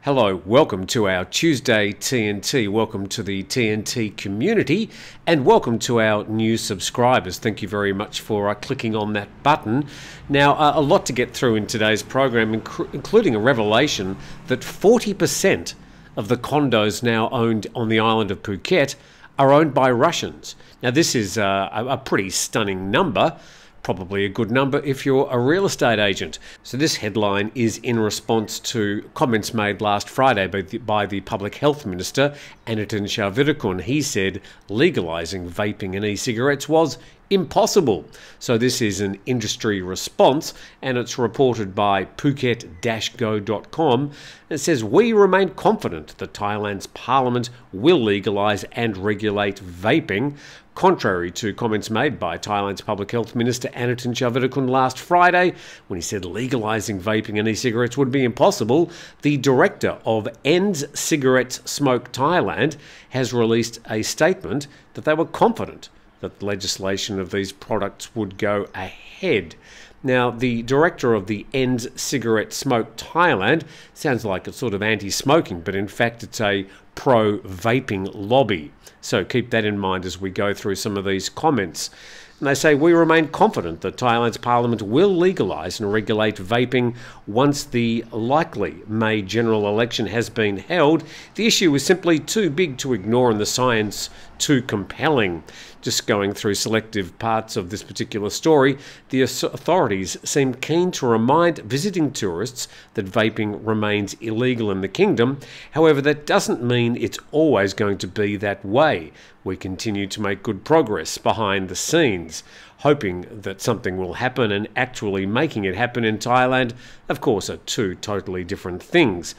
Hello, welcome to our Tuesday TNT. Welcome to the TNT community and welcome to our new subscribers. Thank you very much for clicking on that button. Now, a lot to get through in today's program, including a revelation that 40% of the condos now owned on the island of Phuket are owned by Russians. Now, this is a pretty stunning number. Probably a good number if you're a real estate agent. So this headline is in response to comments made last Friday by the Public Health Minister, Anitin Charnvirakul. He said legalising vaping and e-cigarettes was impossible. So this is an industry response, and it's reported by Phuket-go.com. It says, "We remain confident that Thailand's parliament will legalise and regulate vaping." Contrary to comments made by Thailand's Public Health Minister Anitin Charnvirakul last Friday, when he said legalising vaping and e-cigarettes would be impossible, the director of Ends Cigarette Smoke Thailand has released a statement that they were confident that the legislation of these products would go ahead. Now, the director of the Ends Cigarette Smoke Thailand sounds like it's sort of anti-smoking, but in fact it's a pro-vaping lobby. So keep that in mind as we go through some of these comments. And they say, "We remain confident that Thailand's parliament will legalise and regulate vaping once the likely May general election has been held. The issue is simply too big to ignore and the science too compelling." Just going through selective parts of this particular story, the authorities seem keen to remind visiting tourists that vaping remains illegal in the kingdom. However, that doesn't mean it's always going to be that way. We continue to make good progress behind the scenes. Hoping that something will happen and actually making it happen in Thailand, of course, are two totally different things.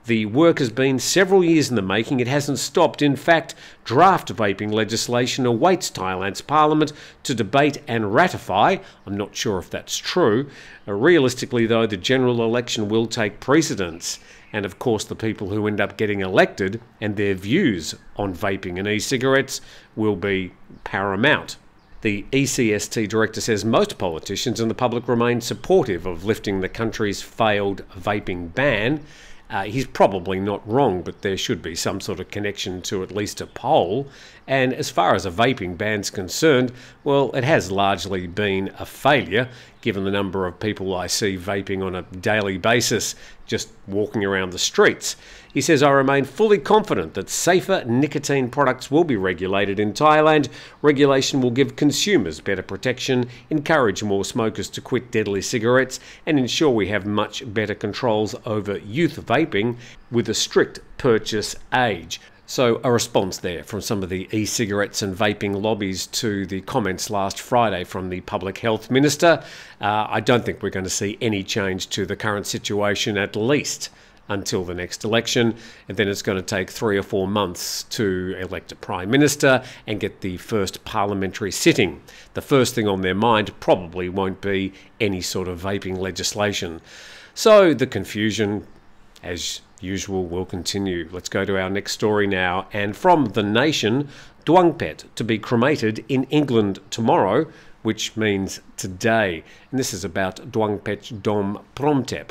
The work has been several years in the making. It hasn't stopped. In fact, draft vaping legislation awaits Thailand's parliament to debate and ratify. I'm not sure if that's true. Realistically, though, the general election will take precedence. And of course, the people who end up getting elected and their views on vaping and e-cigarettes will be paramount. The ECST director says most politicians and the public remain supportive of lifting the country's failed vaping ban. He's probably not wrong, but there should be some sort of connection to at least a poll. And as far as a vaping ban's concerned, well, it has largely been a failure, given the number of people I see vaping on a daily basis, just walking around the streets. He says, "I remain fully confident that safer nicotine products will be regulated in Thailand. Regulation will give consumers better protection, encourage more smokers to quit deadly cigarettes, and ensure we have much better controls over youth vaping with a strict purchase age." So a response there from some of the e-cigarettes and vaping lobbies to the comments last Friday from the Public Health Minister. I don't think we're going to see any change to the current situation, at least until the next election, and then it's going to take 3 or 4 months to elect a Prime Minister and get the first parliamentary sitting. The first thing on their mind probably won't be any sort of vaping legislation. So the confusion, as usual, will continue. Let's go to our next story now. And from The Nation, Duangpetch to be cremated in England tomorrow, which means today. And this is about Duangpetch Dom Promthep,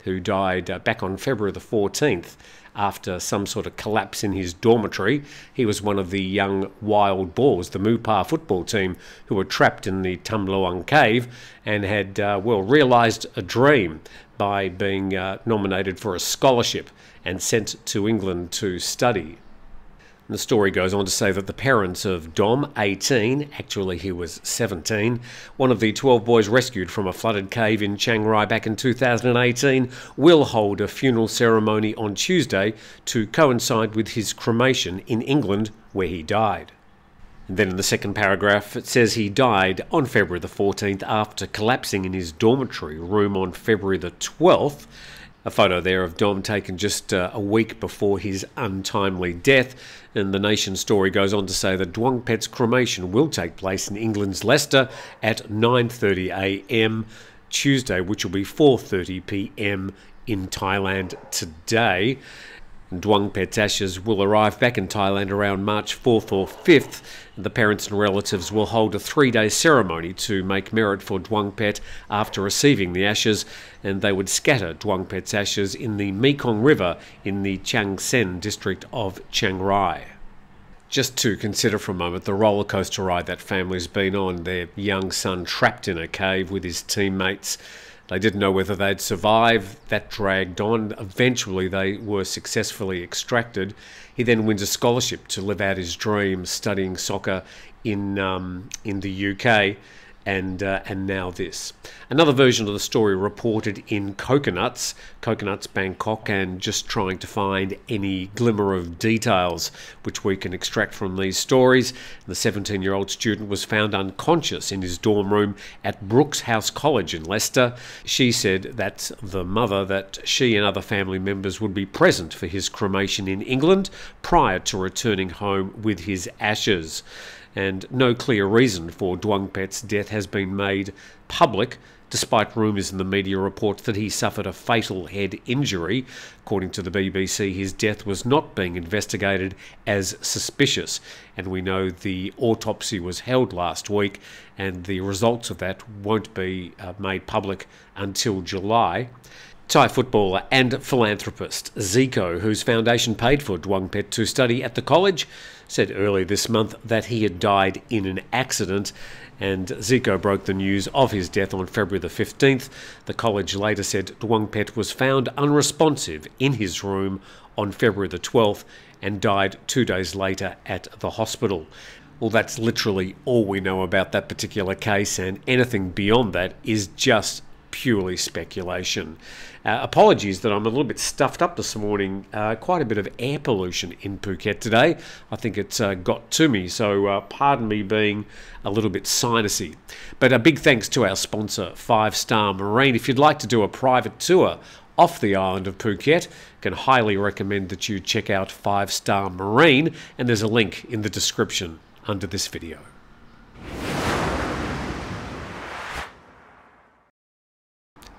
who died back on February the 14th after some sort of collapse in his dormitory. He was one of the young wild boars, the Mupar football team, who were trapped in the Tum Luang cave and had, realised a dream by being nominated for a scholarship and sent to England to study. And the story goes on to say that the parents of Dom, 18, actually he was 17, one of the 12 boys rescued from a flooded cave in Chiang Rai back in 2018, will hold a funeral ceremony on Tuesday to coincide with his cremation in England, where he died. And then in the second paragraph, it says he died on February the 14th after collapsing in his dormitory room on February the 12th. A photo there of Dom taken just a week before his untimely death. And the Nation story goes on to say that Duangpetch's cremation will take place in England's Leicester at 9:30 a.m. Tuesday, which will be 4:30 p.m. in Thailand today. Duangpetch's ashes will arrive back in Thailand around March 4th or 5th. The parents and relatives will hold a 3-day ceremony to make merit for Duangpetch after receiving the ashes, and they would scatter Duangpetch's ashes in the Mekong River in the Chiang Saen district of Chiang Rai. Just to consider for a moment the roller coaster ride that family's been on, their young son trapped in a cave with his teammates. They didn't know whether they'd survive. That dragged on. Eventually they were successfully extracted. He then wins a scholarship to live out his dream, studying soccer in the UK. And now this. Another version of the story reported in Coconuts, Bangkok, and just trying to find any glimmer of details which we can extract from these stories. The 17-year-old student was found unconscious in his dorm room at Brooks House College in Leicester. She said that the mother that she and other family members would be present for his cremation in England prior to returning home with his ashes. And no clear reason for Duangpetch's death has been made public, despite rumours in the media reports that he suffered a fatal head injury. According to the BBC, his death was not being investigated as suspicious, and we know the autopsy was held last week, and the results of that won't be made public until July. Thai footballer and philanthropist Zico, whose foundation paid for Duangpetch to study at the college, said earlier this month that he had died in an accident, and Zico broke the news of his death on February the 15th. The college later said Duangpetch was found unresponsive in his room on February the 12th and died 2 days later at the hospital. Well, that's literally all we know about that particular case, and anything beyond that is just purely speculation. Apologies that I'm a little bit stuffed up this morning. Quite a bit of air pollution in Phuket today. I think it's got to me, so pardon me being a little bit sinusy. But a big thanks to our sponsor, 5 Star Marine. If you'd like to do a private tour off the island of Phuket, can highly recommend that you check out 5 Star Marine, and there's a link in the description under this video.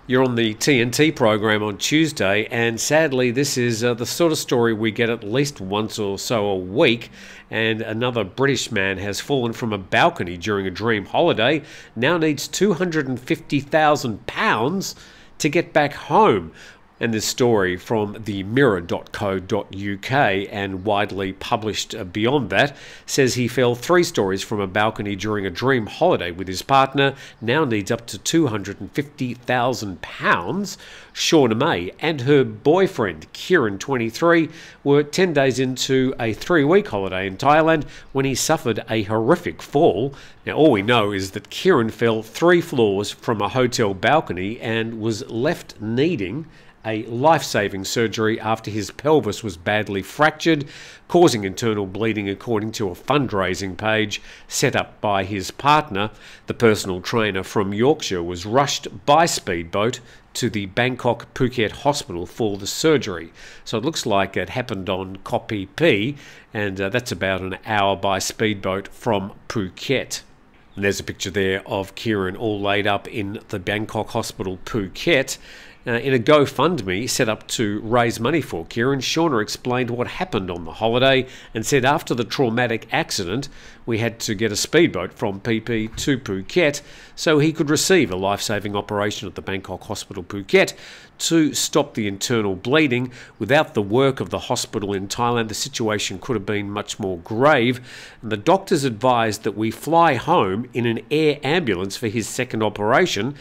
You're on the TNT program on Tuesday, and sadly this is the sort of story we get at least once or so a week. And another British man has fallen from a balcony during a dream holiday, now needs £250,000 to get back home. And this story from the mirror.co.uk and widely published beyond that says he fell 3 stories from a balcony during a dream holiday with his partner, now needs up to £250,000. Shauna May and her boyfriend, Kieran, 23, were 10 days into a 3-week holiday in Thailand when he suffered a horrific fall. Now, all we know is that Kieran fell 3 floors from a hotel balcony and was left needing a life-saving surgery after his pelvis was badly fractured, causing internal bleeding, according to a fundraising page set up by his partner. The personal trainer from Yorkshire was rushed by speedboat to the Bangkok Phuket hospital for the surgery. So it looks like it happened on Koh Phi Phi, and that's about an hour by speedboat from Phuket. And there's a picture there of Kieran all laid up in the Bangkok hospital, Phuket. In a GoFundMe set up to raise money for Kieran, Shauna explained what happened on the holiday and said after the traumatic accident, we had to get a speedboat from Phi Phi to Phuket so he could receive a life-saving operation at the Bangkok Hospital Phuket to stop the internal bleeding. Without the work of the hospital in Thailand, the situation could have been much more grave. And the doctors advised that we fly home in an air ambulance for his second operation,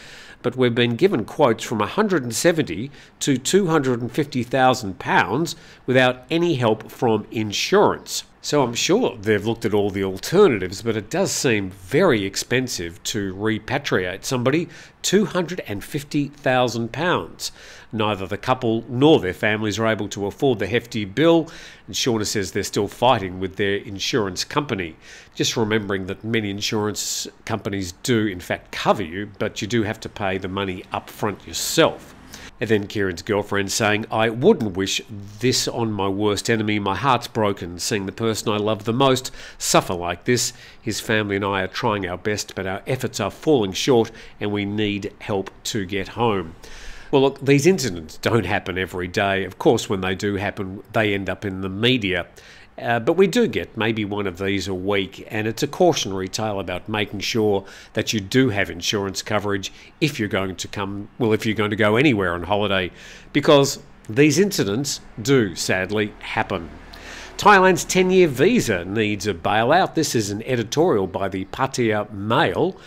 but we've been given quotes from $170,000 to £250,000 without any help from insurance. So I'm sure they've looked at all the alternatives, but it does seem very expensive to repatriate somebody. £250,000. Neither the couple nor their families are able to afford the hefty bill, and Shauna says they're still fighting with their insurance company. Just remembering that many insurance companies do in fact cover you, but you do have to pay the money up front yourself. And then Kieran's girlfriend saying, "I wouldn't wish this on my worst enemy. My heart's broken seeing the person I love the most suffer like this. His family and I are trying our best, but our efforts are falling short and we need help to get home." Well, look, these incidents don't happen every day. Of course, when they do happen, they end up in the media. But we do get maybe one of these a week, and it's a cautionary tale about making sure that you do have insurance coverage if you're going to go anywhere on holiday, because these incidents do sadly happen. Thailand's 10-year visa needs a bailout. This is an editorial by the Pattaya Mail.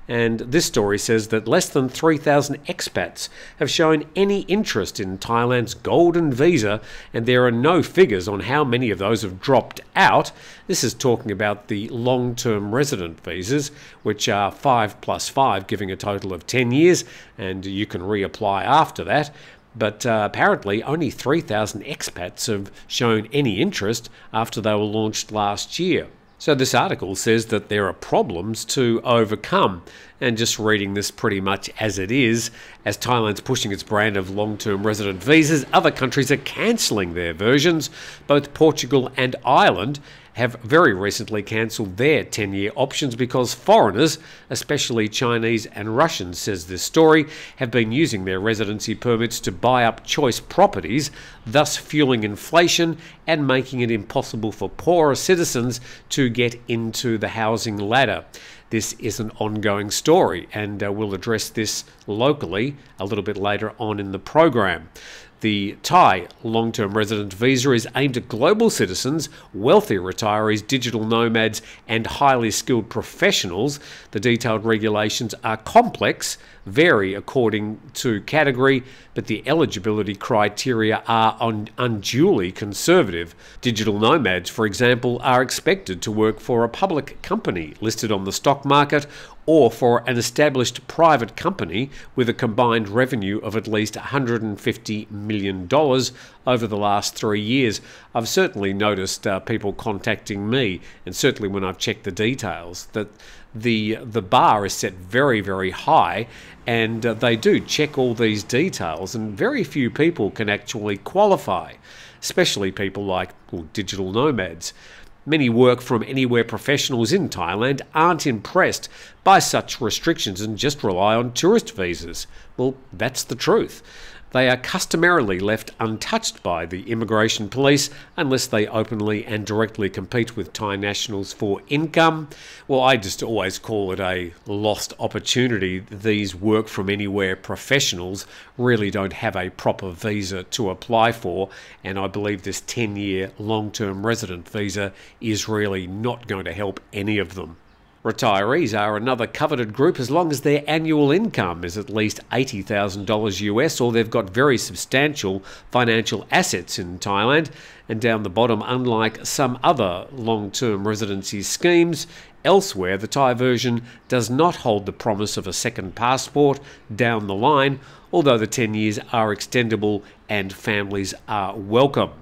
And this story says that less than 3,000 expats have shown any interest in Thailand's golden visa, and there are no figures on how many of those have dropped out. This is talking about the long-term resident visas, which are 5+5, giving a total of 10 years, and you can reapply after that. But apparently only 3,000 expats have shown any interest after they were launched last year. So this article says that there are problems to overcome, and just reading this pretty much as it is, as Thailand's pushing its brand of long-term resident visas, other countries are cancelling their versions. Both Portugal and Ireland have very recently cancelled their 10-year options because foreigners, especially Chinese and Russians, says this story, have been using their residency permits to buy up choice properties, thus fueling inflation and making it impossible for poorer citizens to get into the housing ladder. This is an ongoing story, and we'll address this locally a little bit later on in the program. The Thai long-term resident visa is aimed at global citizens, wealthy retirees, digital nomads, and highly skilled professionals. The detailed regulations are complex, vary according to category, but the eligibility criteria are unduly conservative. Digital nomads, for example, are expected to work for a public company listed on the stock market or for an established private company with a combined revenue of at least $150 million over the last 3 years. I've certainly noticed people contacting me, and certainly when I've checked the details, that the bar is set very, very high, and they do check all these details, and very few people can actually qualify, especially people like digital nomads. Many work from anywhere professionals in Thailand aren't impressed by such restrictions and just rely on tourist visas. Well, that's the truth. They are customarily left untouched by the immigration police unless they openly and directly compete with Thai nationals for income. Well, I just always call it a lost opportunity. These work from anywhere professionals really don't have a proper visa to apply for, and I believe this 10-year long-term resident visa is really not going to help any of them. Retirees are another coveted group as long as their annual income is at least $80,000 US, or they've got very substantial financial assets in Thailand. And down the bottom, unlike some other long-term residency schemes elsewhere, the Thai version does not hold the promise of a second passport down the line, although the 10 years are extendable and families are welcome.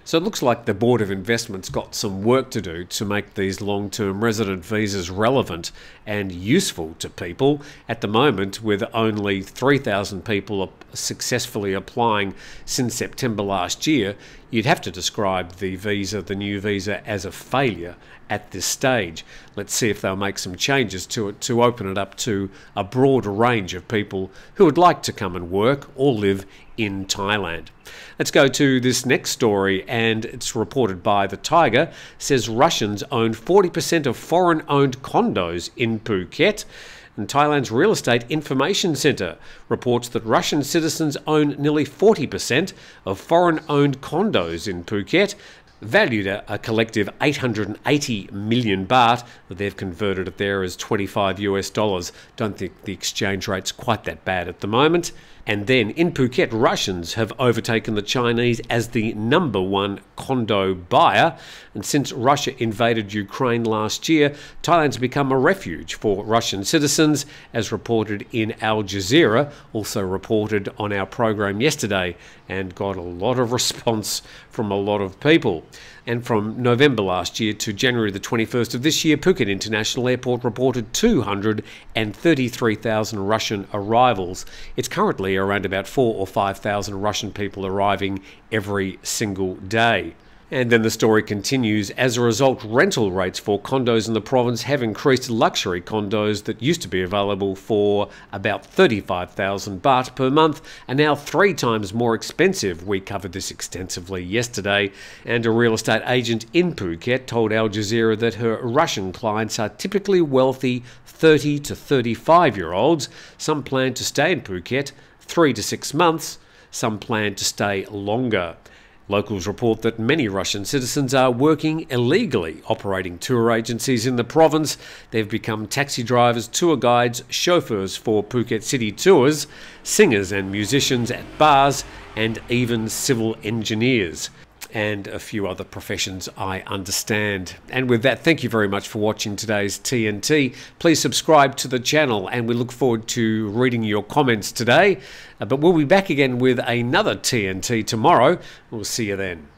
So it looks like the Board of Investment's got some work to do to make these long-term resident visas relevant and useful to people. At the moment, with only 3,000 people successfully applying since September last year, you'd have to describe the new visa, as a failure at this stage. Let's see if they'll make some changes to it to open it up to a broader range of people who would like to come and work or live in Thailand. Let's go to this next story, and it's reported by The Tiger. It says Russians own 40% of foreign-owned condos in Phuket. And Thailand's Real Estate Information Centre reports that Russian citizens own nearly 40% of foreign-owned condos in Phuket, valued at a collective 880 million baht. They've converted it there as 25 US dollars. Don't think the exchange rate's quite that bad at the moment. And then in Phuket, Russians have overtaken the Chinese as the #1 condo buyer. And since Russia invaded Ukraine last year, Thailand's become a refuge for Russian citizens, as reported in Al Jazeera, also reported on our program yesterday, and got a lot of response from a lot of people. And from November last year to January the 21st of this year, Phuket International Airport reported 233,000 Russian arrivals. It's currently around about 4,000 or 5,000 Russian people arriving every single day. And then the story continues. As a result, rental rates for condos in the province have increased. Luxury condos that used to be available for about 35,000 baht per month are now 3 times more expensive. We covered this extensively yesterday. And a real estate agent in Phuket told Al Jazeera that her Russian clients are typically wealthy 30 to 35-year-olds. Some plan to stay in Phuket 3 to 6 months. Some plan to stay longer. Locals report that many Russian citizens are working illegally, operating tour agencies in the province. They've become taxi drivers, tour guides, chauffeurs for Phuket city tours, singers and musicians at bars, and even civil engineers. And a few other professions, I understand. And with that, thank you very much for watching today's TNT. Please subscribe to the channel, and we look forward to reading your comments today. But we'll be back again with another TNT tomorrow. We'll see you then.